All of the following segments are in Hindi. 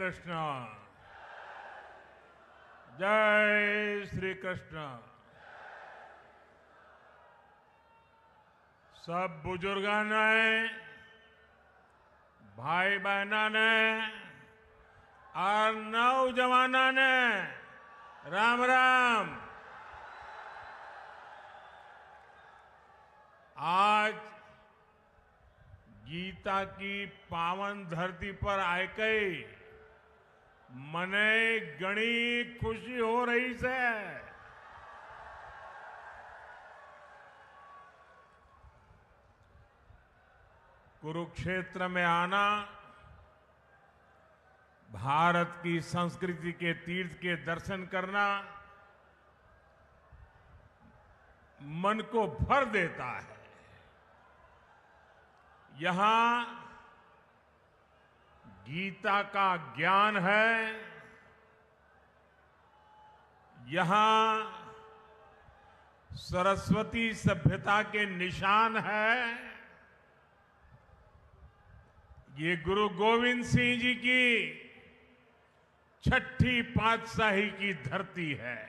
कृष्ण। जय श्री कृष्ण। सब बुजुर्गों ने, भाई बहनों ने और नौजवानों ने राम राम। आज गीता की पावन धरती पर आके मने घणी खुशी हो रही है। कुरुक्षेत्र में आना भारत की संस्कृति के तीर्थ के दर्शन करना मन को भर देता है। यहां गीता का ज्ञान है, यहां सरस्वती सभ्यता के निशान है। ये गुरु गोविंद सिंह जी की छठी पातशाही की धरती है।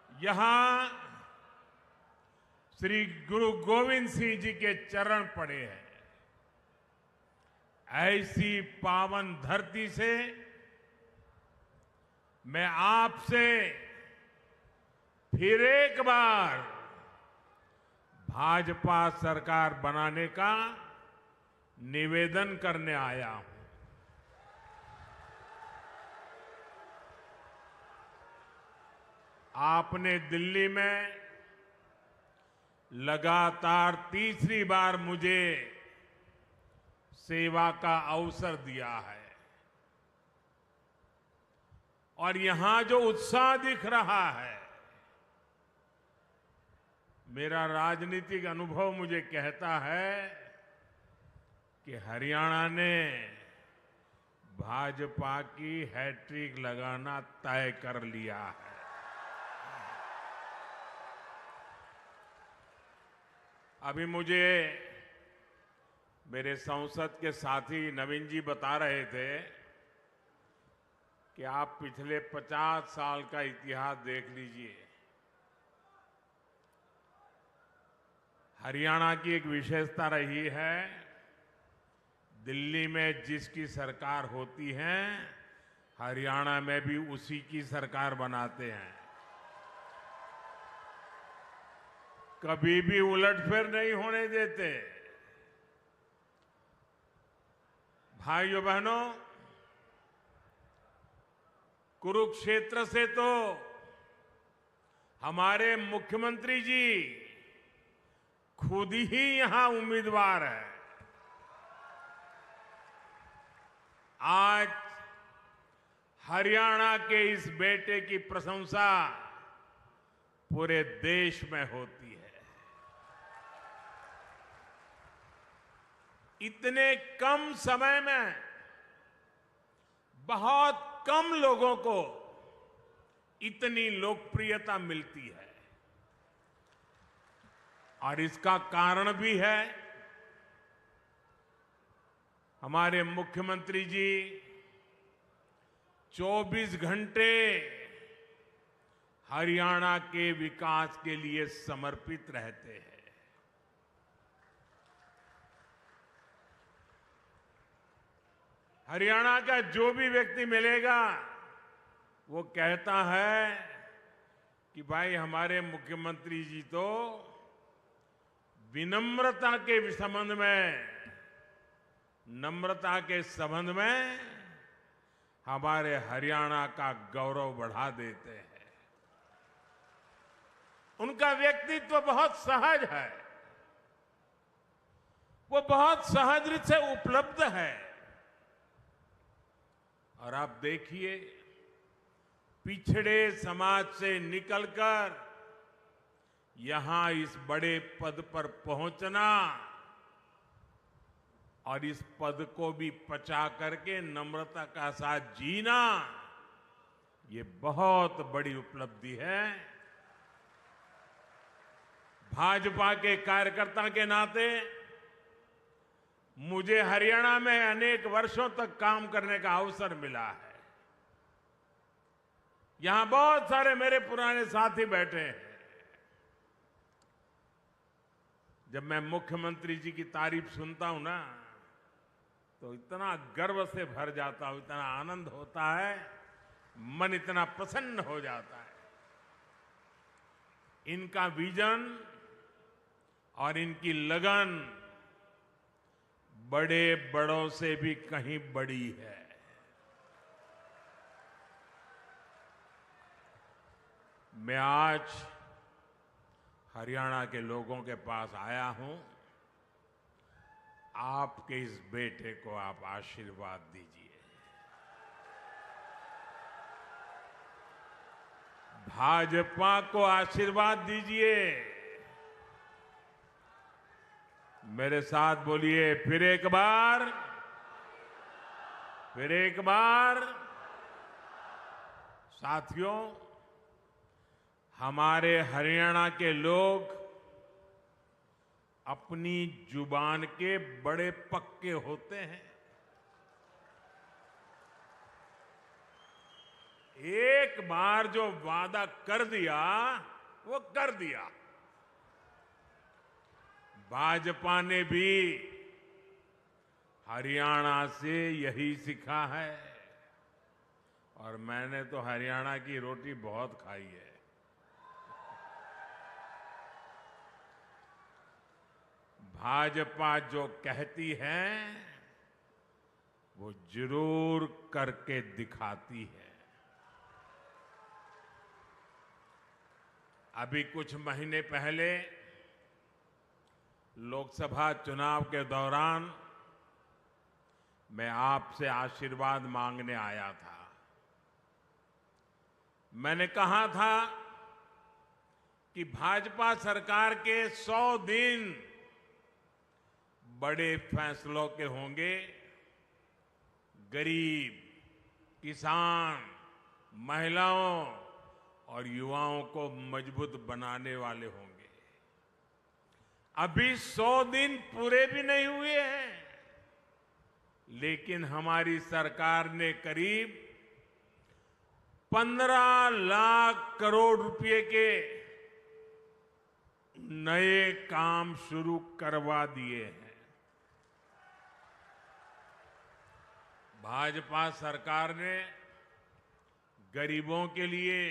यहां श्री गुरु गोविंद सिंह जी के चरण पड़े हैं। ऐसी पावन धरती से मैं आपसे फिर एक बार भाजपा सरकार बनाने का निवेदन करने आया हूं। आपने दिल्ली में लगातार तीसरी बार मुझे सेवा का अवसर दिया है और यहां जो उत्साह दिख रहा है, मेरा राजनीतिक अनुभव मुझे कहता है कि हरियाणा ने भाजपा की हैट्रिक लगाना तय कर लिया है। अभी मुझे मेरे संसद के साथी नवीन जी बता रहे थे कि आप पिछले 50 साल का इतिहास देख लीजिए। हरियाणा की एक विशेषता रही है, दिल्ली में जिसकी सरकार होती है हरियाणा में भी उसी की सरकार बनाते हैं। कभी भी उलटफेर नहीं होने देते। भाइयों बहनों, कुरुक्षेत्र से तो हमारे मुख्यमंत्री जी खुद ही यहां उम्मीदवार है। आज हरियाणा के इस बेटे की प्रशंसा पूरे देश में होती है। इतने कम समय में बहुत कम लोगों को इतनी लोकप्रियता मिलती है और इसका कारण भी है हमारे मुख्यमंत्री जी 24 घंटे हरियाणा के विकास के लिए समर्पित रहते हैं। हरियाणा का जो भी व्यक्ति मिलेगा वो कहता है कि भाई हमारे मुख्यमंत्री जी तो विनम्रता के संबंध में, नम्रता के संबंध में हमारे हरियाणा का गौरव बढ़ा देते हैं। उनका व्यक्तित्व बहुत सहज है, वो बहुत सहज रूप से उपलब्ध है। और आप देखिए, पिछड़े समाज से निकलकर यहां इस बड़े पद पर पहुंचना और इस पद को भी पचा करके नम्रता का साथ जीना, ये बहुत बड़ी उपलब्धि है। भाजपा के कार्यकर्ता के नाते मुझे हरियाणा में अनेक वर्षों तक काम करने का अवसर मिला है। यहां बहुत सारे मेरे पुराने साथी बैठे हैं। जब मैं मुख्यमंत्री जी की तारीफ सुनता हूं ना, तो इतना गर्व से भर जाता हूं, इतना आनंद होता है, मन इतना प्रसन्न हो जाता है। इनका विजन और इनकी लगन बड़े बड़ों से भी कहीं बड़ी है। मैं आज हरियाणा के लोगों के पास आया हूं। आपके इस बेटे को आप आशीर्वाद दीजिए। भाजपा को आशीर्वाद दीजिए। मेरे साथ बोलिए, फिर एक बार, फिर एक बार। साथियों, हमारे हरियाणा के लोग अपनी जुबान के बड़े पक्के होते हैं। एक बार जो वादा कर दिया वो कर दिया। भाजपा ने भी हरियाणा से यही सीखा है, और मैंने तो हरियाणा की रोटी बहुत खाई है। भाजपा जो कहती है वो जरूर करके दिखाती है। अभी कुछ महीने पहले लोकसभा चुनाव के दौरान मैं आपसे आशीर्वाद मांगने आया था। मैंने कहा था कि भाजपा सरकार के 100 दिन बड़े फैसलों के होंगे। गरीब, किसान, महिलाओं और युवाओं को मजबूत बनाने वाले होंगे। अभी 100 दिन पूरे भी नहीं हुए हैं, लेकिन हमारी सरकार ने करीब 15 लाख करोड़ रुपए के नए काम शुरू करवा दिए हैं। भाजपा सरकार ने गरीबों के लिए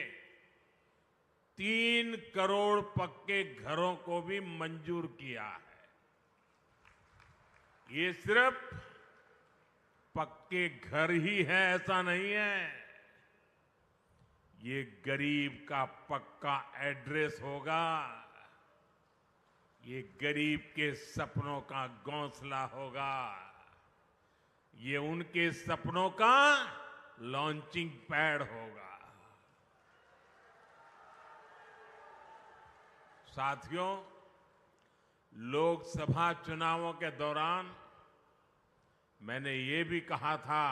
3 करोड़ पक्के घरों को भी मंजूर किया है। ये सिर्फ पक्के घर ही है ऐसा नहीं है, ये गरीब का पक्का एड्रेस होगा। ये गरीब के सपनों का घोंसला होगा। ये उनके सपनों का लॉन्चिंग पैड होगा। साथियों, लोकसभा चुनावों के दौरान मैंने ये भी कहा था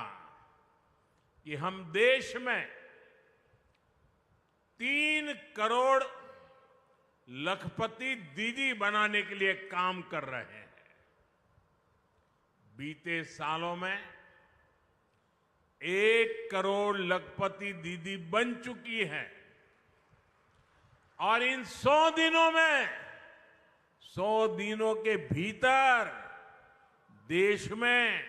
कि हम देश में 3 करोड़ लखपति दीदी बनाने के लिए काम कर रहे हैं। बीते सालों में 1 करोड़ लखपति दीदी बन चुकी है, और इन 100 दिनों में 100 दिनों के भीतर देश में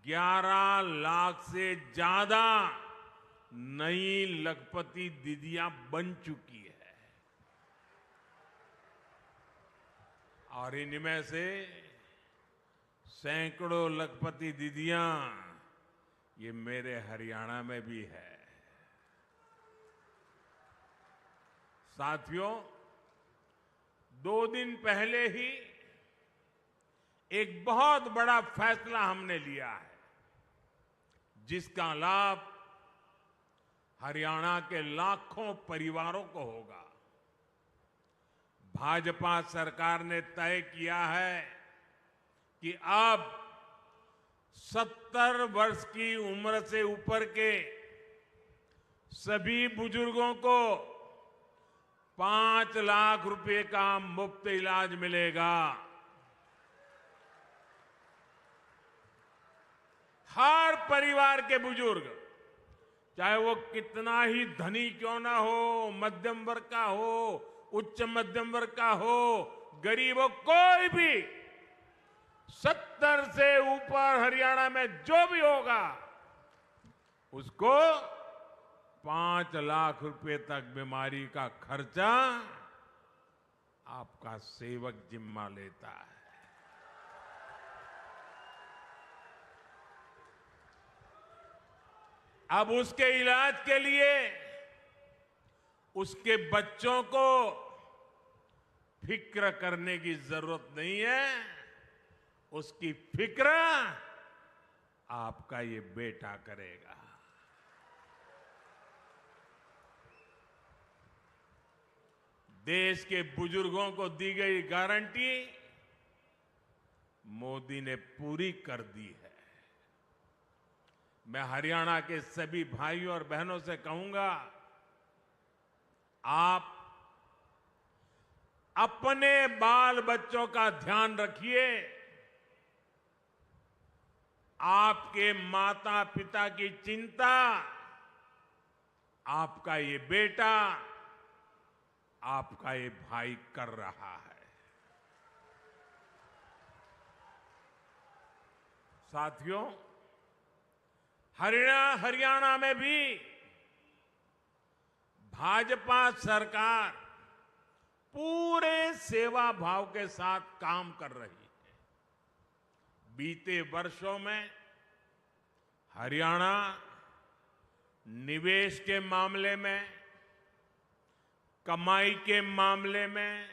11 लाख से ज्यादा नई लखपति दीदियां बन चुकी है। और इनमें से सैकड़ों लखपति दीदियां ये मेरे हरियाणा में भी है। साथियों, 2 दिन पहले ही एक बहुत बड़ा फैसला हमने लिया है, जिसका लाभ हरियाणा के लाखों परिवारों को होगा। भाजपा सरकार ने तय किया है कि अब 70 वर्ष की उम्र से ऊपर के सभी बुजुर्गों को 5 लाख रुपए का मुफ्त इलाज मिलेगा। हर परिवार के बुजुर्ग, चाहे वो कितना ही धनी क्यों ना हो, मध्यम वर्ग का हो, उच्च मध्यम वर्ग का हो, गरीब हो, कोई भी 70 से ऊपर हरियाणा में जो भी होगा उसको 5 लाख रुपए तक बीमारी का खर्चा आपका सेवक जिम्मा लेता है। अब उसके इलाज के लिए उसके बच्चों को फिक्र करने की जरूरत नहीं है, उसकी फिक्र आपका ये बेटा करेगा। देश के बुजुर्गों को दी गई गारंटी मोदी ने पूरी कर दी है। मैं हरियाणा के सभी भाइयों और बहनों से कहूंगा, आप अपने बाल बच्चों का ध्यान रखिए। आपके माता पिता की चिंता आपका ये बेटा, आपका ये भाई कर रहा है। साथियों, हरियाणा में भी भाजपा सरकार पूरे सेवा भाव के साथ काम कर रही है। बीते वर्षों में हरियाणा निवेश के मामले में, कमाई के मामले में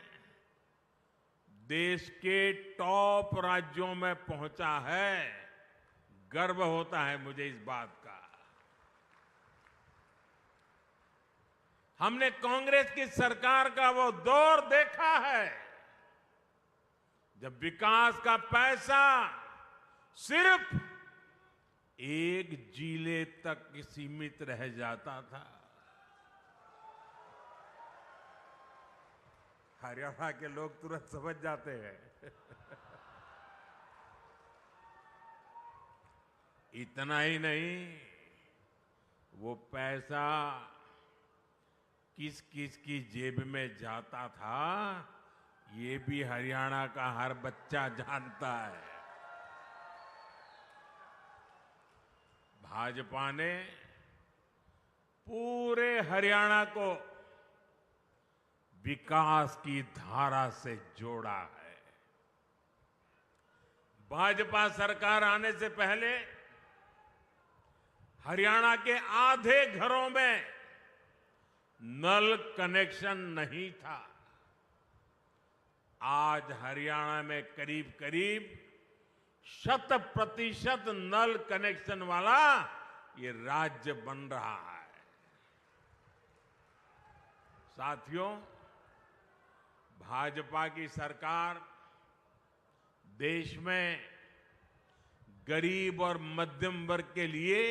देश के टॉप राज्यों में पहुंचा है। गर्व होता है मुझे इस बात का। हमने कांग्रेस की सरकार का वो दौर देखा है जब विकास का पैसा सिर्फ एक जिले तक सीमित रह जाता था। हरियाणा के लोग तुरंत समझ जाते हैं। इतना ही नहीं, वो पैसा किस किस की जेब में जाता था ये भी हरियाणा का हर बच्चा जानता है। भाजपा ने पूरे हरियाणा को विकास की धारा से जोड़ा है। भाजपा सरकार आने से पहले हरियाणा के आधे घरों में नल कनेक्शन नहीं था। आज हरियाणा में करीब करीब 100% नल कनेक्शन वाला ये राज्य बन रहा है। साथियों, भाजपा की सरकार देश में गरीब और मध्यम वर्ग के लिए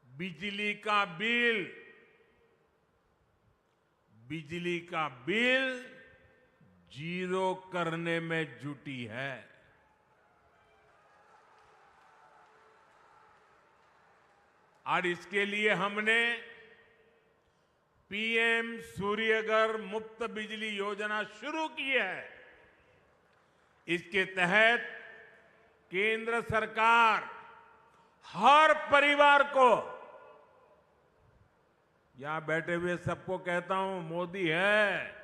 बिजली का बिल जीरो करने में जुटी है। और इसके लिए हमने पीएम सूर्यघर मुफ्त बिजली योजना शुरू की है। इसके तहत केंद्र सरकार हर परिवार को, यहां बैठे हुए सबको कहता हूं, मोदी है,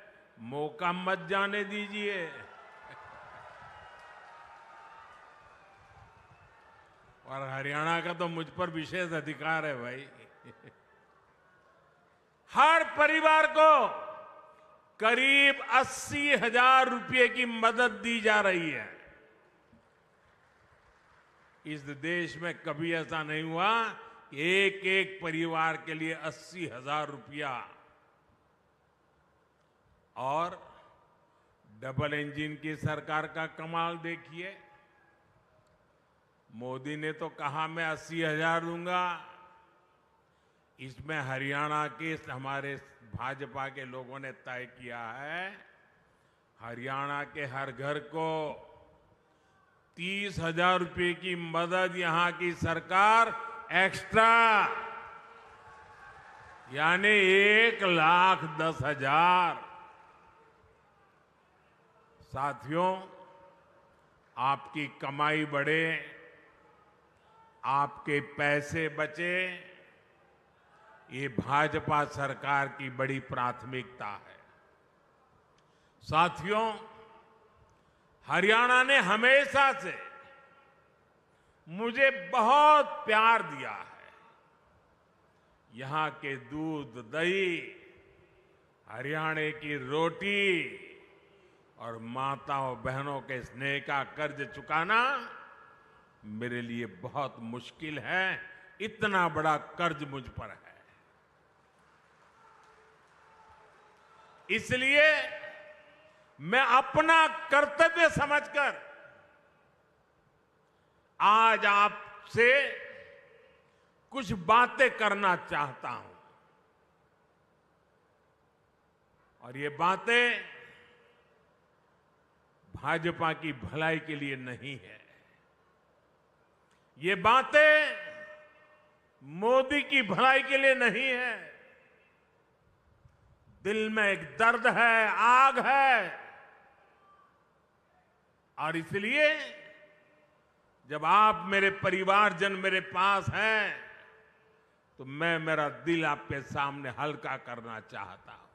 मौका मत जाने दीजिए। और हरियाणा का तो मुझ पर विशेष अधिकार है भाई। हर परिवार को करीब 80,000 रुपए की मदद दी जा रही है। इस देश में कभी ऐसा नहीं हुआ कि एक एक परिवार के लिए 80,000 रुपया। और डबल इंजन की सरकार का कमाल देखिए। मोदी ने तो कहा मैं 80,000 दूंगा, इसमें हरियाणा के हमारे भाजपा के लोगों ने तय किया है, हरियाणा के हर घर को 30,000 रुपए की मदद यहां की सरकार एक्स्ट्रा, यानी 1,10,000। साथियों, आपकी कमाई बढ़े, आपके पैसे बचे, ये भाजपा सरकार की बड़ी प्राथमिकता है। साथियों, हरियाणा ने हमेशा से मुझे बहुत प्यार दिया है। यहां के दूध, दही, हरियाणा की रोटी और माताओं बहनों के स्नेह का कर्ज चुकाना मेरे लिए बहुत मुश्किल है। इतना बड़ा कर्ज मुझ पर है। इसलिए मैं अपना कर्तव्य समझकर आज आपसे कुछ बातें करना चाहता हूं। और ये बातें भाजपा की भलाई के लिए नहीं है। ये बातें मोदी की भलाई के लिए नहीं है। दिल में एक दर्द है, आग है। और इसलिए जब आप मेरे परिवारजन मेरे पास हैं, तो मैं मेरा दिल आपके सामने हल्का करना चाहता हूं।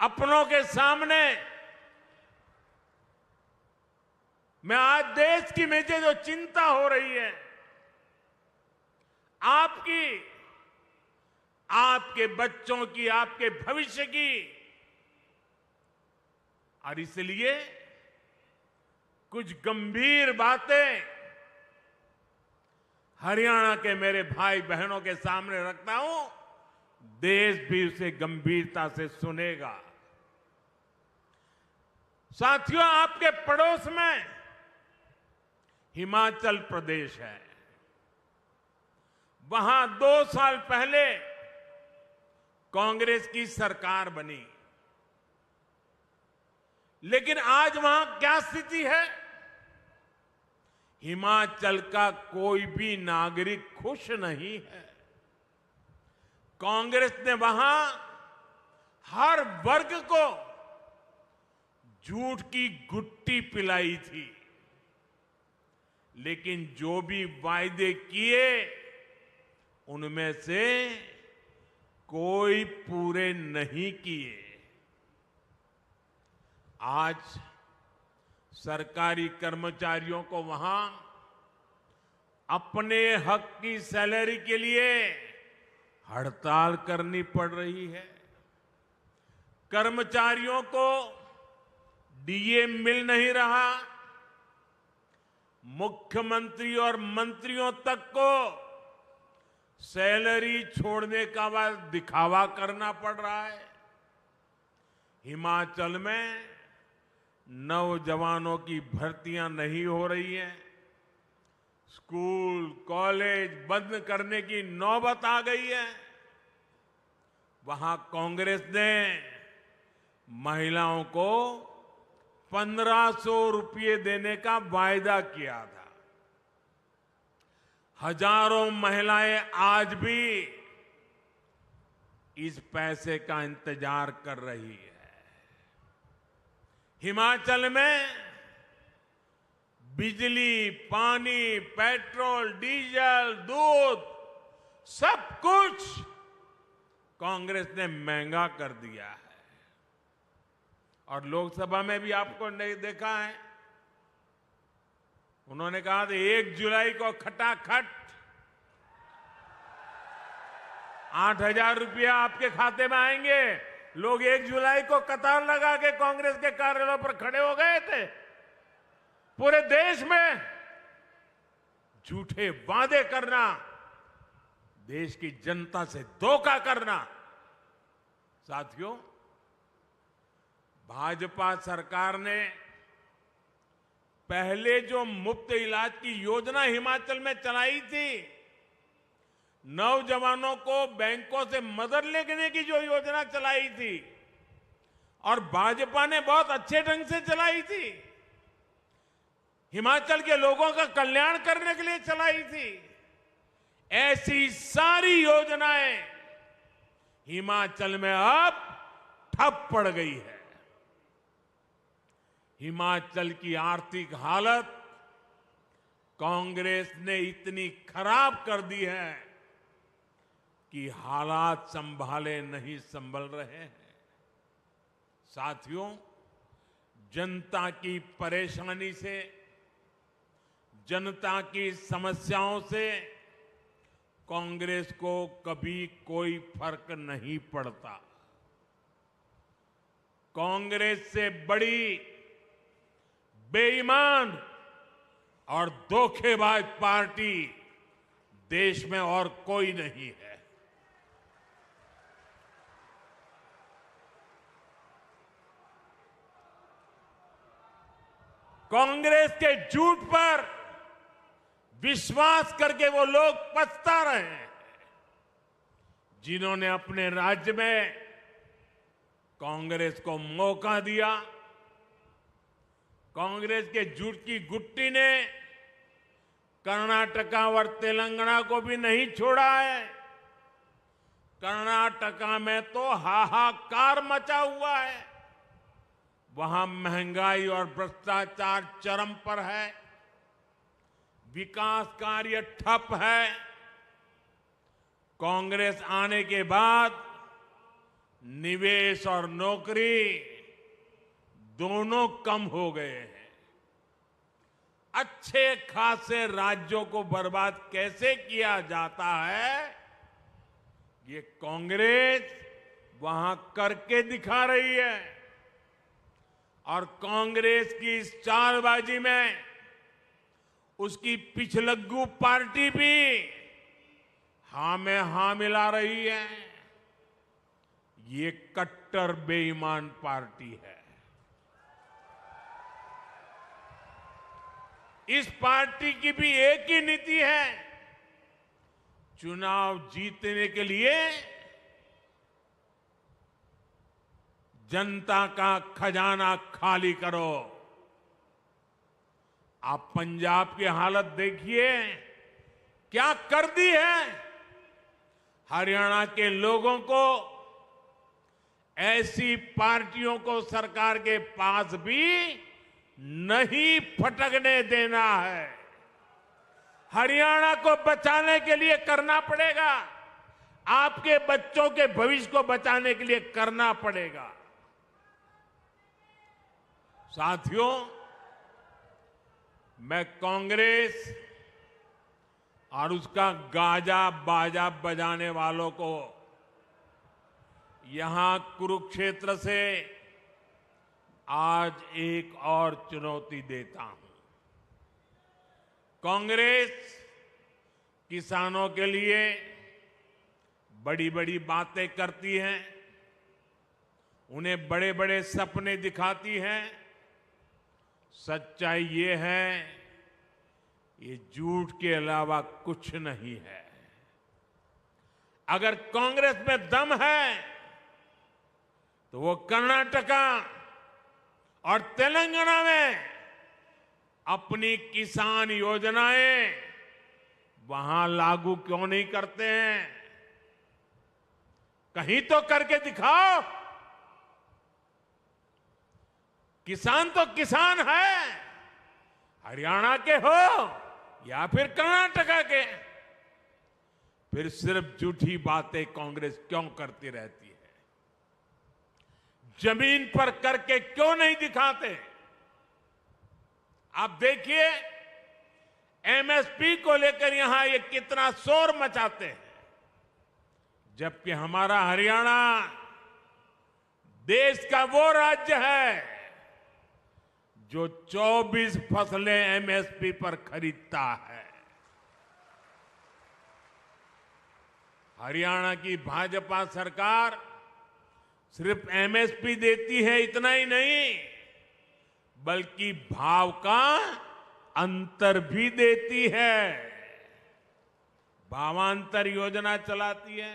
अपनों के सामने मैं आज देश की मुझे जो चिंता हो रही है, आपकी, आपके बच्चों की, आपके भविष्य की, और इसलिए कुछ गंभीर बातें हरियाणा के मेरे भाई बहनों के सामने रखता हूं। देश भी उसे गंभीरता से सुनेगा। साथियों, आपके पड़ोस में हिमाचल प्रदेश है। वहां 2 साल पहले कांग्रेस की सरकार बनी, लेकिन आज वहां क्या स्थिति है? हिमाचल का कोई भी नागरिक खुश नहीं है। कांग्रेस ने वहां हर वर्ग को झूठ की गुट्टी पिलाई थी, लेकिन जो भी वायदे किए उनमें से कोई पूरे नहीं किए। आज सरकारी कर्मचारियों को वहां अपने हक की सैलरी के लिए हड़ताल करनी पड़ रही है। कर्मचारियों को डीए मिल नहीं रहा। मुख्यमंत्री और मंत्रियों तक को सैलरी छोड़ने का बाद दिखावा करना पड़ रहा है। हिमाचल में नौजवानों की भर्तियां नहीं हो रही हैं। स्कूल, कॉलेज बंद करने की नौबत आ गई है। वहां कांग्रेस ने महिलाओं को 1,500 रुपये देने का वायदा किया था। हजारों महिलाएं आज भी इस पैसे का इंतजार कर रही है। हिमाचल में बिजली, पानी, पेट्रोल, डीजल, दूध सब कुछ कांग्रेस ने महंगा कर दिया है। और लोकसभा में भी आपको नहीं देखा है, उन्होंने कहा था 1 जुलाई को खटाखट 8,000 रुपया आपके खाते में आएंगे। लोग 1 जुलाई को कतार लगा के कांग्रेस के कार्यालयों पर खड़े हो गए थे। पूरे देश में झूठे वादे करना, देश की जनता से धोखा करना। साथियों, भाजपा सरकार ने पहले जो मुफ्त इलाज की योजना हिमाचल में चलाई थी, नौजवानों को बैंकों से मदद लेने की जो योजना चलाई थी और भाजपा ने बहुत अच्छे ढंग से चलाई थी, हिमाचल के लोगों का कल्याण करने के लिए चलाई थी, ऐसी सारी योजनाएं हिमाचल में अब ठप पड़ गई है। हिमाचल की आर्थिक हालत कांग्रेस ने इतनी खराब कर दी है कि हालात संभाले नहीं संभल रहे हैं। साथियों, जनता की परेशानी से, जनता की समस्याओं से कांग्रेस को कभी कोई फर्क नहीं पड़ता। कांग्रेस से बड़ी बेईमान और धोखेबाज पार्टी देश में और कोई नहीं है। कांग्रेस के झूठ पर विश्वास करके वो लोग पछता रहे हैं जिन्होंने अपने राज्य में कांग्रेस को मौका दिया। कांग्रेस के झूठ की गुट्टी ने कर्नाटका और तेलंगाना को भी नहीं छोड़ा है। कर्नाटका में तो हाहाकार मचा हुआ है, वहां महंगाई और भ्रष्टाचार चरम पर है, विकास कार्य ठप है। कांग्रेस आने के बाद निवेश और नौकरी दोनों कम हो गए हैं। अच्छे खासे राज्यों को बर्बाद कैसे किया जाता है, ये कांग्रेस वहां करके दिखा रही है। और कांग्रेस की इस चालबाजी में उसकी पिछलग्गू पार्टी भी हां में हां मिला रही है। ये कट्टर बेईमान पार्टी है। इस पार्टी की भी एक ही नीति है, चुनाव जीतने के लिए जनता का खजाना खाली करो। आप पंजाब की हालत देखिए, क्या कर दी है। हरियाणा के लोगों को ऐसी पार्टियों को सरकार के पास भी नहीं फटकने देना है। हरियाणा को बचाने के लिए करना पड़ेगा, आपके बच्चों के भविष्य को बचाने के लिए करना पड़ेगा। साथियों, मैं कांग्रेस और उसका गाजा बाजा बजाने वालों को यहां कुरुक्षेत्र से आज एक और चुनौती देता हूं। कांग्रेस किसानों के लिए बड़ी बड़ी बातें करती है, उन्हें बड़े बड़े सपने दिखाती है। सच्चाई ये है, ये झूठ के अलावा कुछ नहीं है। अगर कांग्रेस में दम है तो वो कर्नाटका और तेलंगाना में अपनी किसान योजनाएं वहां लागू क्यों नहीं करते हैं? कहीं तो करके दिखाओ। किसान तो किसान है, हरियाणा के हो या फिर कर्नाटका के। फिर सिर्फ झूठी बातें कांग्रेस क्यों करती रहती है? जमीन पर करके क्यों नहीं दिखाते? आप देखिए, एमएसपी को लेकर यहां ये कितना शोर मचाते हैं, जबकि हमारा हरियाणा देश का वो राज्य है जो 24 फसलें एमएसपी पर खरीदता है। हरियाणा की भाजपा सरकार सिर्फ एमएसपी देती है, इतना ही नहीं, बल्कि भाव का अंतर भी देती है। भावांतर योजना चलाती है।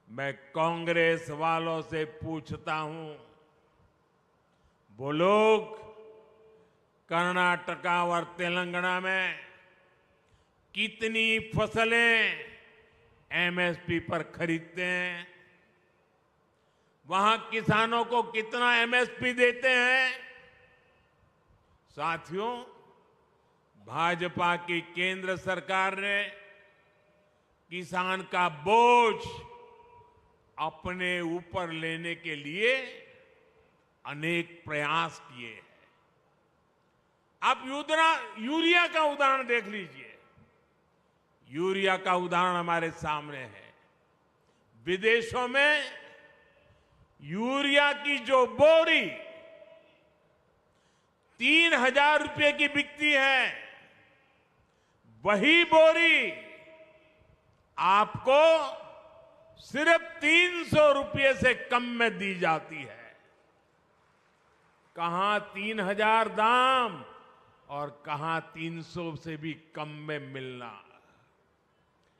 मैं कांग्रेस वालों से पूछता हूं, वो लोग कर्नाटका और तेलंगाना में कितनी फसलें एमएसपी पर खरीदते हैं, वहां किसानों को कितना एमएसपी देते हैं। साथियों, भाजपा की केंद्र सरकार ने किसान का बोझ अपने ऊपर लेने के लिए अनेक प्रयास किए हैं। आप यूरिया का उदाहरण देख लीजिए। यूरिया का उदाहरण हमारे सामने है। विदेशों में यूरिया की जो बोरी 3,000 रुपए की बिकती है, वही बोरी आपको सिर्फ 300 रुपए से कम में दी जाती है। कहां 3,000 दाम और कहां 300 से भी कम में मिलना।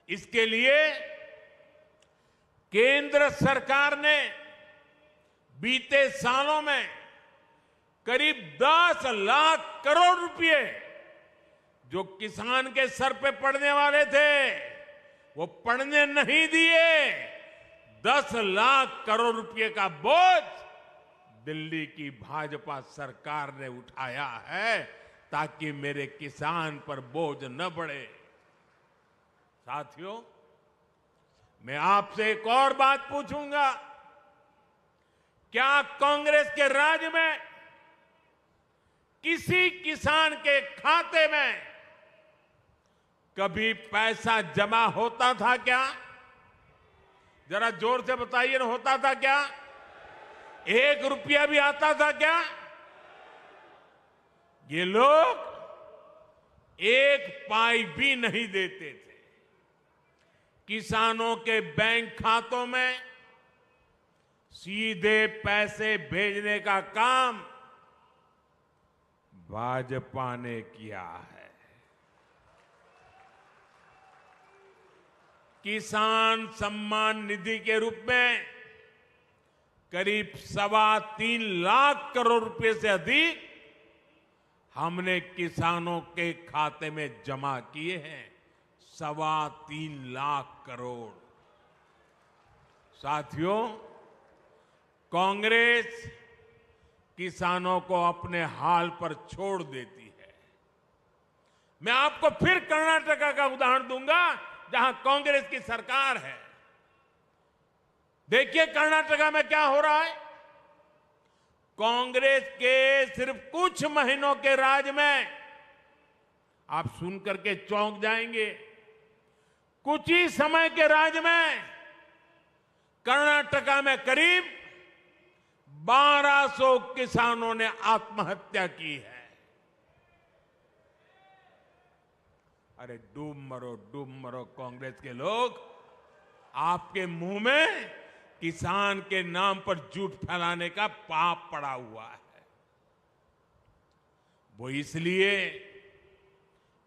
इसके लिए केंद्र सरकार ने बीते सालों में करीब 10 लाख करोड़ रुपए जो किसान के सर पे पड़ने वाले थे, वो पड़ने नहीं दिए। 10 लाख करोड़ रुपए का बोझ दिल्ली की भाजपा सरकार ने उठाया है, ताकि मेरे किसान पर बोझ न बढ़े। साथियों, मैं आपसे एक और बात पूछूंगा, क्या कांग्रेस के राज में किसी किसान के खाते में कभी पैसा जमा होता था क्या? जरा जोर से बताइए ना, होता था क्या? 1 रुपया भी आता था क्या? ये लोग 1 पाई भी नहीं देते थे। किसानों के बैंक खातों में सीधे पैसे भेजने का काम भाजपा ने किया है। किसान सम्मान निधि के रूप में करीब 3.25 लाख करोड़ रुपए से अधिक हमने किसानों के खाते में जमा किए हैं। 3.25 लाख करोड़। साथियों, कांग्रेस किसानों को अपने हाल पर छोड़ देती है। मैं आपको फिर कर्नाटका का उदाहरण दूंगा, जहां कांग्रेस की सरकार है। देखिए कर्नाटका में क्या हो रहा है। कांग्रेस के सिर्फ कुछ महीनों के राज में आप सुनकर के चौंक जाएंगे। कुछ ही समय के राज में कर्नाटका में करीब 1200 किसानों ने आत्महत्या की है। अरे डूब मरो कांग्रेस के लोग। आपके मुंह में किसान के नाम पर झूठ फैलाने का पाप पड़ा हुआ है। वो इसलिए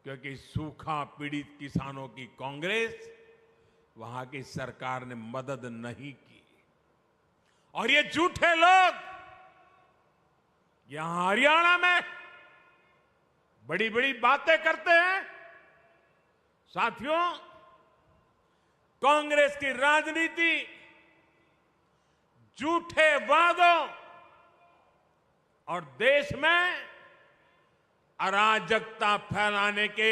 क्योंकि सूखा पीड़ित किसानों की कांग्रेस, वहां की सरकार ने मदद नहीं की। और ये झूठे लोग यहां हरियाणा में बड़ी बड़ी बातें करते हैं। साथियों, कांग्रेस की राजनीति झूठे वादों और देश में अराजकता फैलाने के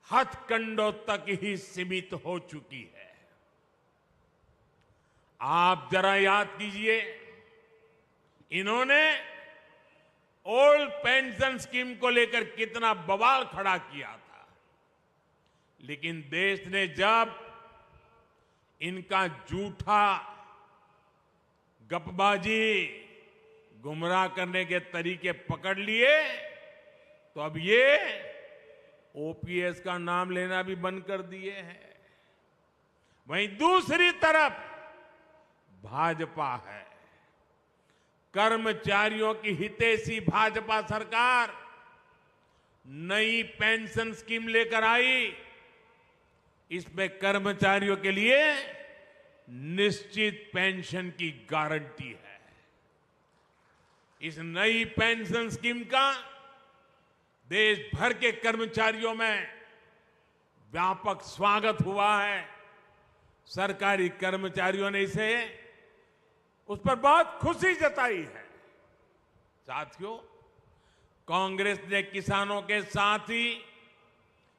हथकंडों तक ही सीमित हो चुकी है। आप जरा याद कीजिए, इन्होंने ओल्ड पेंशन स्कीम को लेकर कितना बवाल खड़ा किया था। लेकिन देश ने जब इनका झूठा गपबाजी, गुमराह करने के तरीके पकड़ लिए, तो अब ये ओपीएस का नाम लेना भी बंद कर दिए हैं। वहीं दूसरी तरफ भाजपा है। कर्मचारियों की हितैषी भाजपा सरकार नई पेंशन स्कीम लेकर आई। इसमें कर्मचारियों के लिए निश्चित पेंशन की गारंटी है। इस नई पेंशन स्कीम का देश भर के कर्मचारियों में व्यापक स्वागत हुआ है। सरकारी कर्मचारियों ने इसे उस पर बहुत खुशी जताई है। साथियों, कांग्रेस ने किसानों के साथ ही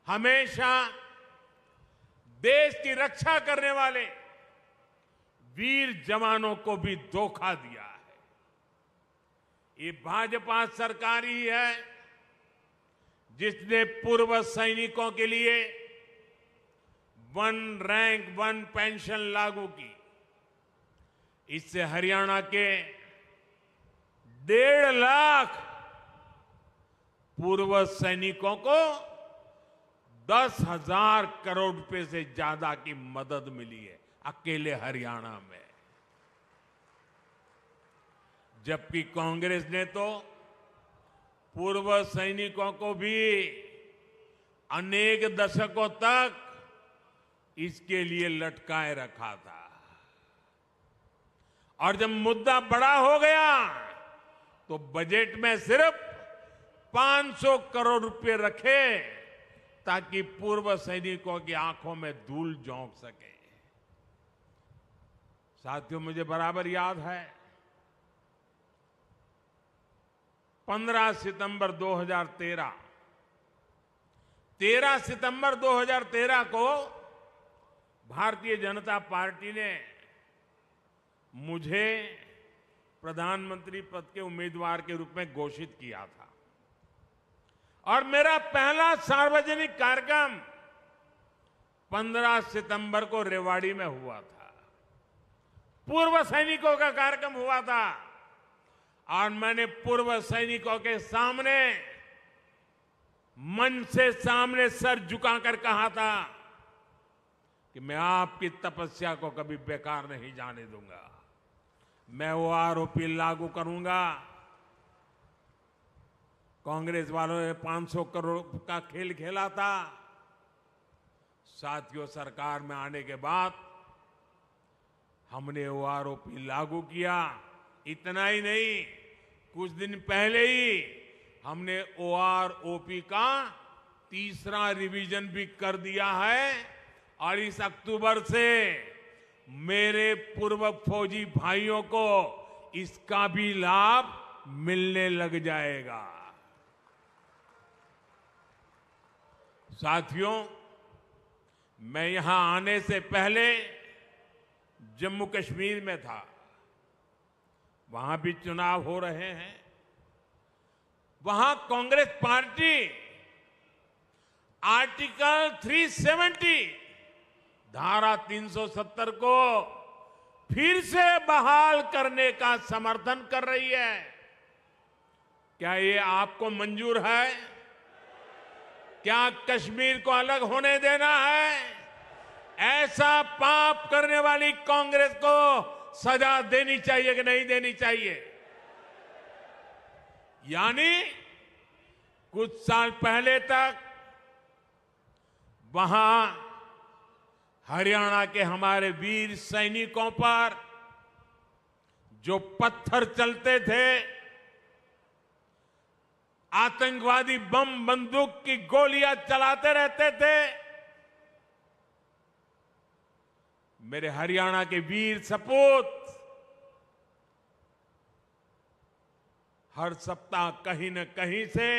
हमेशा देश की रक्षा करने वाले वीर जवानों को भी धोखा दिया है। ये भाजपा सरकार ही है जिसने पूर्व सैनिकों के लिए वन रैंक वन पेंशन लागू की। इससे हरियाणा के 1.5 लाख पूर्व सैनिकों को 10,000 करोड़ रुपए से ज्यादा की मदद मिली है अकेले हरियाणा में। जबकि कांग्रेस ने तो पूर्व सैनिकों को भी अनेक दशकों तक इसके लिए लटकाए रखा था। और जब मुद्दा बड़ा हो गया तो बजट में सिर्फ 500 करोड़ रुपए रखे ताकि पूर्व सैनिकों की आंखों में धूल झोंक सके। साथियों, मुझे बराबर याद है 15 सितंबर 2013 को भारतीय जनता पार्टी ने मुझे प्रधानमंत्री पद के उम्मीदवार के रूप में घोषित किया था और मेरा पहला सार्वजनिक कार्यक्रम 15 सितंबर को रेवाड़ी में हुआ था। पूर्व सैनिकों का कार्यक्रम हुआ था और मैंने पूर्व सैनिकों के सामने मन से सामने सर झुकाकर कहा था कि मैं आपकी तपस्या को कभी बेकार नहीं जाने दूंगा। मैं वो आरोपी लागू करूंगा। कांग्रेस वालों ने 500 करोड़ का खेल खेला था। साथियों, सरकार में आने के बाद हमने वो आरोपी लागू किया। इतना ही नहीं, कुछ दिन पहले ही हमने ओआरओपी का तीसरा रिवीजन भी कर दिया है और इस अक्टूबर से मेरे पूर्व फौजी भाइयों को इसका भी लाभ मिलने लग जाएगा। साथियों, मैं यहां आने से पहले जम्मू कश्मीर में था। वहां भी चुनाव हो रहे हैं। वहां कांग्रेस पार्टी आर्टिकल 370 धारा 370 को फिर से बहाल करने का समर्थन कर रही है। क्या ये आपको मंजूर है? क्या कश्मीर को अलग होने देना है? ऐसा पाप करने वाली कांग्रेस को सजा देनी चाहिए कि नहीं देनी चाहिए? यानी कुछ साल पहले तक वहां हरियाणा के हमारे वीर सैनिकों पर जो पत्थर चलते थे, आतंकवादी बम बंदूक की गोलियां चलाते रहते थे, मेरे हरियाणा के वीर सपूत हर सप्ताह कहीं न कहीं से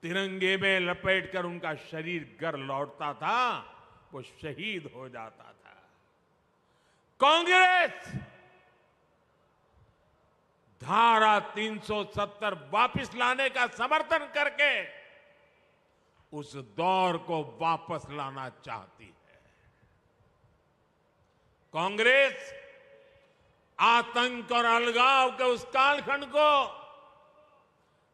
तिरंगे में लपेटकर उनका शरीर घर लौटता था, वो शहीद हो जाता था। कांग्रेस धारा 370 वापस लाने का समर्थन करके उस दौर को वापस लाना चाहती है। कांग्रेस आतंक और अलगाव के उस कालखंड को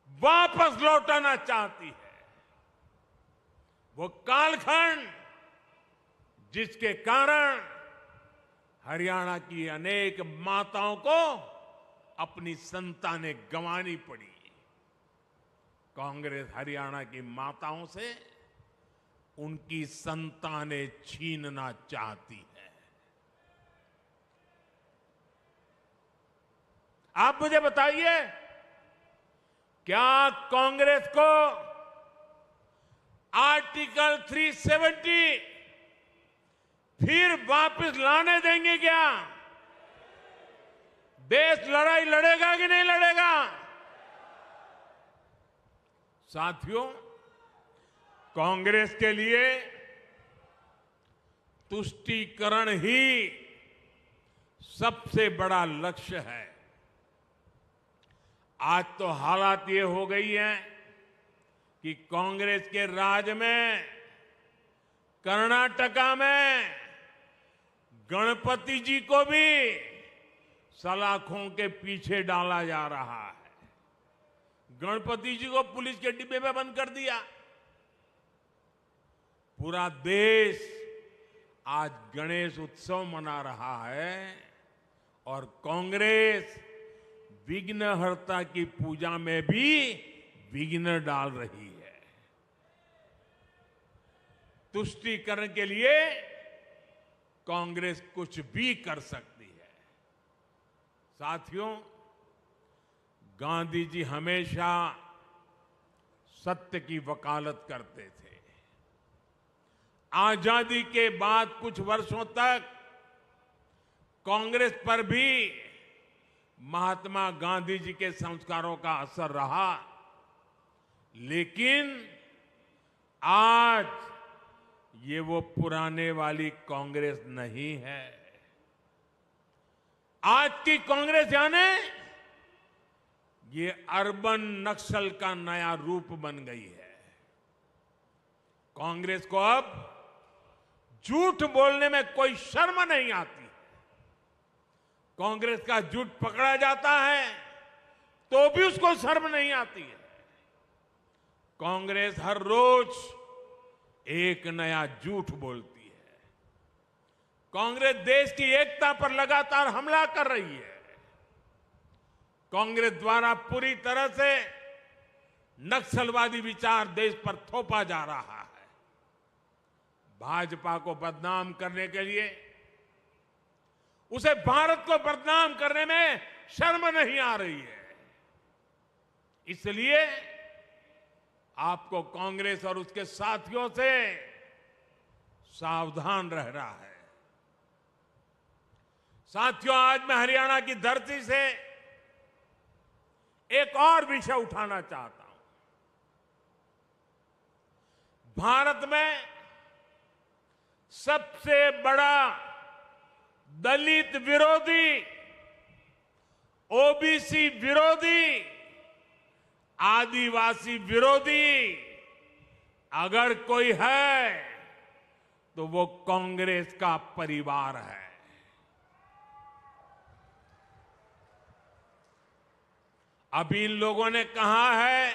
वापस लौटाना चाहती है। वो कालखंड जिसके कारण हरियाणा की अनेक माताओं को अपनी संतानें गंवानी पड़ी। कांग्रेस हरियाणा की माताओं से उनकी संतानें छीनना चाहती है। आप मुझे बताइए, क्या कांग्रेस को आर्टिकल 370 फिर वापस लाने देंगे क्या? देश लड़ाई लड़ेगा कि नहीं लड़ेगा? साथियों, कांग्रेस के लिए तुष्टीकरण ही सबसे बड़ा लक्ष्य है। आज तो हालात ये हो गई हैं कि कांग्रेस के राज में कर्नाटका में गणपति जी को भी सलाखों के पीछे डाला जा रहा है। गणपति जी को पुलिस के डिब्बे में बंद कर दिया। पूरा देश आज गणेश उत्सव मना रहा है और कांग्रेस विघ्नहर्ता की पूजा में भी विघ्न डाल रही है। तुष्टीकरण के लिए कांग्रेस कुछ भी कर सकती है। साथियों, गांधी जी हमेशा सत्य की वकालत करते थे। आजादी के बाद कुछ वर्षों तक कांग्रेस पर भी महात्मा गांधी जी के संस्कारों का असर रहा, लेकिन आज ये वो पुराने वाली कांग्रेस नहीं है। आज की कांग्रेस यानी ये अर्बन नक्सल का नया रूप बन गई है। कांग्रेस को अब झूठ बोलने में कोई शर्म नहीं आती। कांग्रेस का झूठ पकड़ा जाता है तो भी उसको शर्म नहीं आती है। कांग्रेस हर रोज एक नया झूठ बोलती है। कांग्रेस देश की एकता पर लगातार हमला कर रही है। कांग्रेस द्वारा पूरी तरह से नक्सलवादी विचार देश पर थोपा जा रहा है। भाजपा को बदनाम करने के लिए, उसे भारत को बदनाम करने में शर्म नहीं आ रही है। इसलिए आपको कांग्रेस और उसके साथियों से सावधान रहना है। साथियों, आज मैं हरियाणा की धरती से एक और विषय उठाना चाहता हूं। भारत में सबसे बड़ा दलित विरोधी, ओबीसी विरोधी, आदिवासी विरोधी अगर कोई है तो वो कांग्रेस का परिवार है। अभी इन लोगों ने कहा है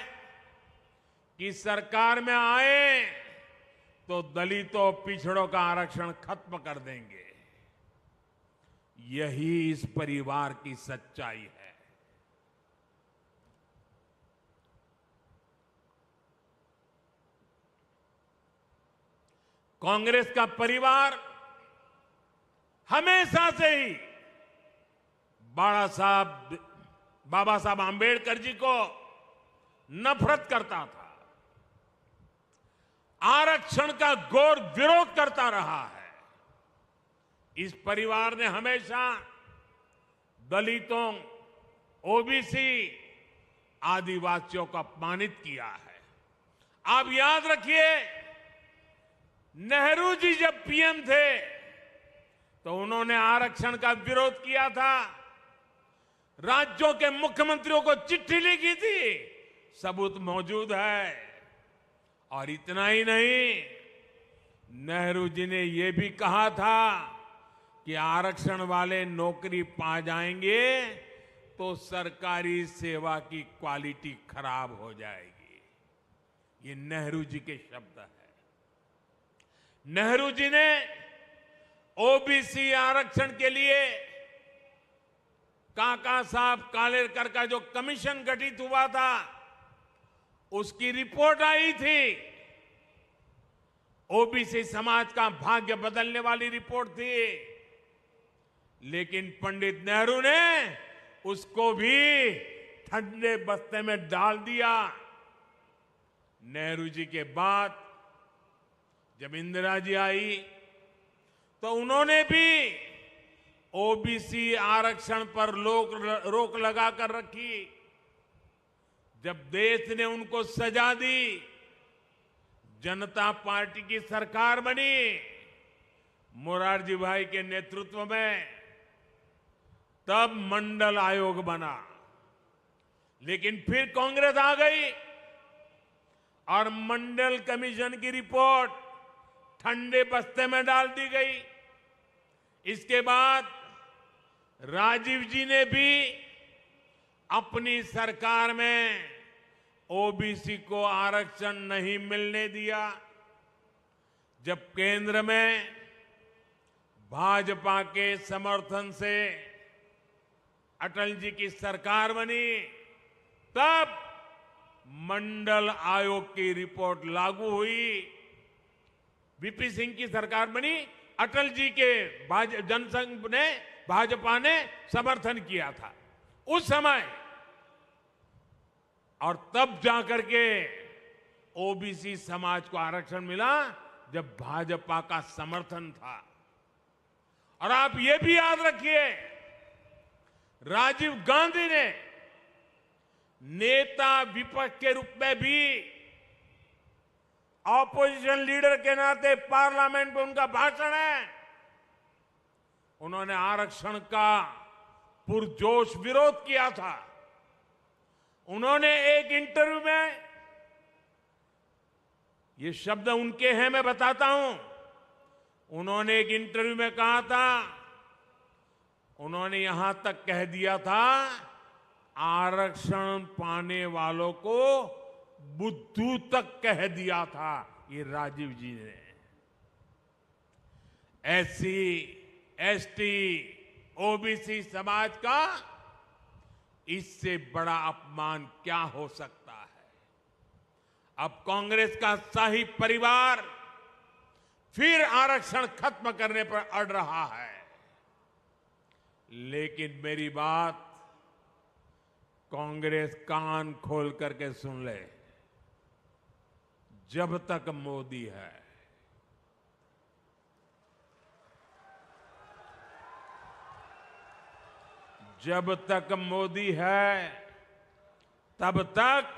कि सरकार में आए तो दलितों पिछड़ों का आरक्षण खत्म कर देंगे। यही इस परिवार की सच्चाई है। कांग्रेस का परिवार हमेशा से ही बाबा साहब आंबेडकर जी को नफरत करता था, आरक्षण का घोर विरोध करता रहा है। इस परिवार ने हमेशा दलितों, ओबीसी, आदिवासियों को अपमानित किया है। आप याद रखिए, नेहरू जी जब पीएम थे तो उन्होंने आरक्षण का विरोध किया था। राज्यों के मुख्यमंत्रियों को चिट्ठी लिखी थी, सबूत मौजूद है। और इतना ही नहीं, नेहरू जी ने यह भी कहा था कि आरक्षण वाले नौकरी पा जाएंगे तो सरकारी सेवा की क्वालिटी खराब हो जाएगी। ये नेहरू जी के शब्द हैं। नेहरू जी ने ओबीसी आरक्षण के लिए काका साहब कालेलकर का जो कमीशन गठित हुआ था, उसकी रिपोर्ट आई थी। ओबीसी समाज का भाग्य बदलने वाली रिपोर्ट थी, लेकिन पंडित नेहरू ने उसको भी ठंडे बस्ते में डाल दिया। नेहरू जी के बाद जब इंदिरा जी आई तो उन्होंने भी ओबीसी आरक्षण पर रोक लगा कर रखी। जब देश ने उनको सजा दी, जनता पार्टी की सरकार बनी मोरारजी भाई के नेतृत्व में, तब मंडल आयोग बना। लेकिन फिर कांग्रेस आ गई और मंडल कमीशन की रिपोर्ट ठंडे बस्ते में डाल दी गई। इसके बाद राजीव जी ने भी अपनी सरकार में ओबीसी को आरक्षण नहीं मिलने दिया। जब केंद्र में भाजपा के समर्थन से अटल जी की सरकार बनी, तब मंडल आयोग की रिपोर्ट लागू हुई। वीपी सिंह की सरकार बनी, अटल जी के जनसंघ ने, भाजपा ने समर्थन किया था उस समय, और तब जाकर के ओबीसी समाज को आरक्षण मिला जब भाजपा का समर्थन था। और आप ये भी याद रखिए, राजीव गांधी ने नेता विपक्ष के रूप में भी, ऑपोजिशन लीडर के नाते पार्लियामेंट में उनका भाषण है, उन्होंने आरक्षण का पुरजोश विरोध किया था। उन्होंने एक इंटरव्यू में, ये शब्द उनके हैं, मैं बताता हूं, उन्होंने एक इंटरव्यू में कहा था, उन्होंने यहां तक कह दिया था, आरक्षण पाने वालों को बुद्धू तक कह दिया था। ये राजीव जी ने। एससी, एसटी, ओबीसी समाज का इससे बड़ा अपमान क्या हो सकता है। अब कांग्रेस का शाही परिवार फिर आरक्षण खत्म करने पर अड़ रहा है। लेकिन मेरी बात कांग्रेस कान खोल करके सुन ले, जब तक मोदी है, जब तक मोदी है, तब तक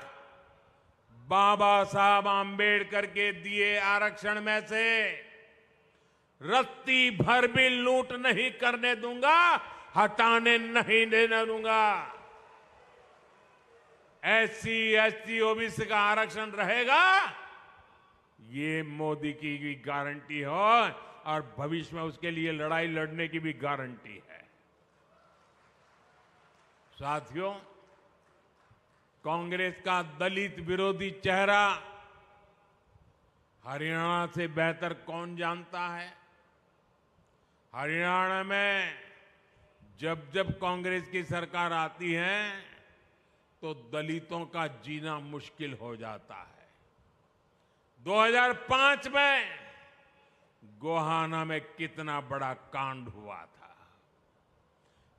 बाबा साहब आंबेडकर के दिए आरक्षण में से रत्ती भर भी लूट नहीं करने दूंगा, हटाने नहीं देने दूंगा। एससी, एसटी, ओबीसी का आरक्षण रहेगा, ये मोदी की भी गारंटी हो, और भविष्य में उसके लिए लड़ाई लड़ने की भी गारंटी है। साथियों, कांग्रेस का दलित विरोधी चेहरा हरियाणा से बेहतर कौन जानता है। हरियाणा में जब जब कांग्रेस की सरकार आती है तो दलितों का जीना मुश्किल हो जाता है। 2005 में गोहाना में कितना बड़ा कांड हुआ था,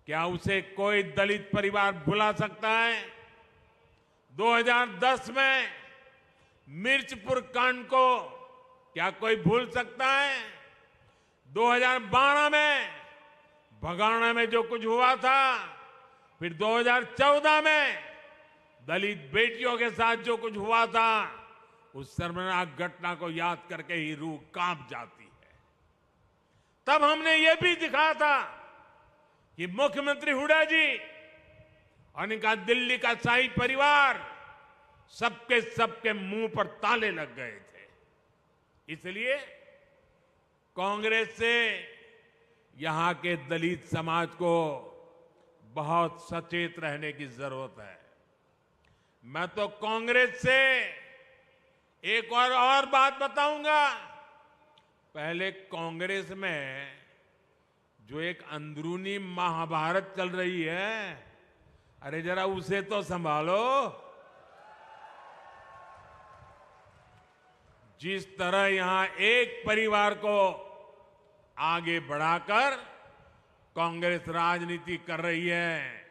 क्या उसे कोई दलित परिवार भुला सकता है? 2010 में मिर्चपुर कांड को क्या कोई भूल सकता है? 2012 में भगाना में जो कुछ हुआ था, फिर 2014 में दलित बेटियों के साथ जो कुछ हुआ था, उस शर्मनाक घटना को याद करके ही रूह कांप जाती है। तब हमने ये भी दिखाया था कि मुख्यमंत्री हुड्डा जी और इनका दिल्ली का शाही परिवार सबके मुंह पर ताले लग गए थे। इसलिए कांग्रेस से यहां के दलित समाज को बहुत सचेत रहने की जरूरत है। मैं तो कांग्रेस से एक और बात बताऊंगा। पहले कांग्रेस में जो एक अंदरूनी महाभारत चल रही है, अरे जरा उसे तो संभालो। जिस तरह यहां एक परिवार को आगे बढ़ाकर कांग्रेस राजनीति कर रही है,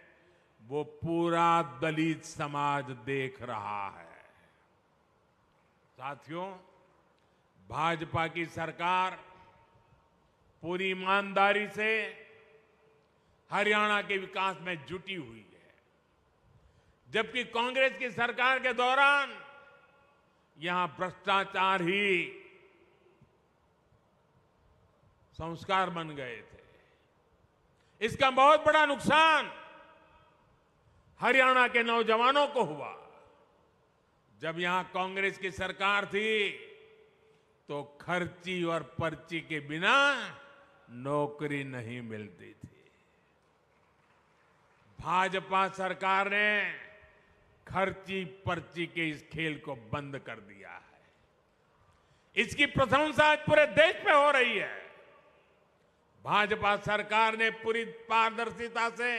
वो पूरा दलित समाज देख रहा है। साथियों, भाजपा की सरकार पूरी ईमानदारी से हरियाणा के विकास में जुटी हुई है, जबकि कांग्रेस की सरकार के दौरान यहां भ्रष्टाचार ही संस्कार बन गए थे। इसका बहुत बड़ा नुकसान हरियाणा के नौजवानों को हुआ। जब यहां कांग्रेस की सरकार थी तो खर्ची और पर्ची के बिना नौकरी नहीं मिलती थी। भाजपा सरकार ने खर्ची पर्ची के इस खेल को बंद कर दिया है। इसकी प्रशंसा आज पूरे देश में हो रही है। भाजपा सरकार ने पूरी पारदर्शिता से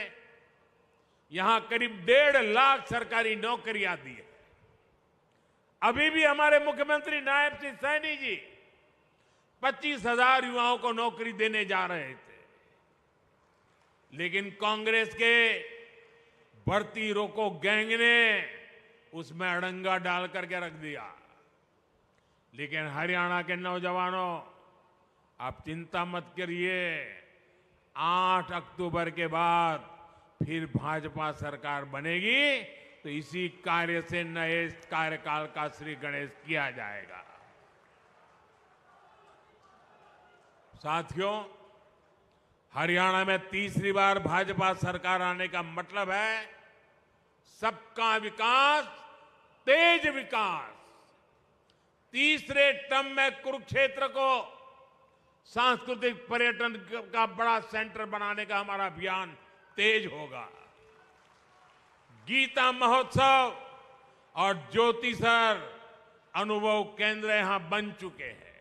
यहां करीब 1.5 लाख सरकारी नौकरियां दी है। अभी भी हमारे मुख्यमंत्री नायब सिंह सैनी जी 25,000 युवाओं को नौकरी देने जा रहे थे, लेकिन कांग्रेस के भर्ती रोको गैंग ने उसमें अड़ंगा डाल करके रख दिया। लेकिन हरियाणा के नौजवानों, आप चिंता मत करिए, 8 अक्टूबर के बाद फिर भाजपा सरकार बनेगी तो इसी कार्य से नए कार्यकाल का श्री गणेश किया जाएगा। साथियों, हरियाणा में तीसरी बार भाजपा सरकार आने का मतलब है सबका विकास, तेज विकास। तीसरे टर्म में कुरुक्षेत्र को सांस्कृतिक पर्यटन का बड़ा सेंटर बनाने का हमारा अभियान तेज होगा। गीता महोत्सव और ज्योतिसर अनुभव केंद्र यहां बन चुके हैं।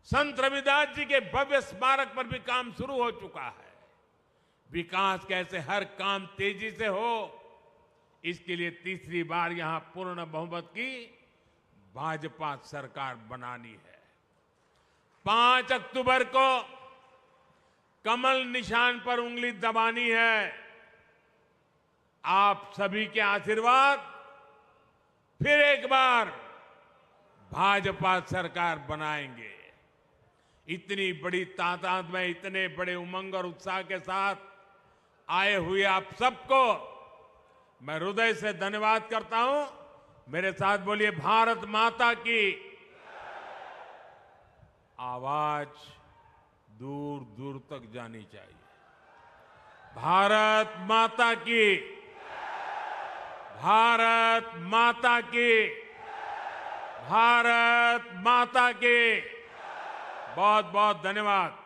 संत रविदास जी के भव्य स्मारक पर भी काम शुरू हो चुका है। विकास कैसे हर काम तेजी से हो, इसके लिए तीसरी बार यहां पूर्ण बहुमत की भाजपा सरकार बनानी है। 5 अक्टूबर को कमल निशान पर उंगली दबानी है। आप सभी के आशीर्वाद फिर एक बार भाजपा सरकार बनाएंगे। इतनी बड़ी तादाद में, इतने बड़े उमंग और उत्साह के साथ आए हुए आप सबको मैं हृदय से धन्यवाद करता हूं। मेरे साथ बोलिए, भारत माता की आवाज दूर दूर तक जानी चाहिए। भारत माता की, भारत माता की, भारत माता की। बहुत बहुत धन्यवाद।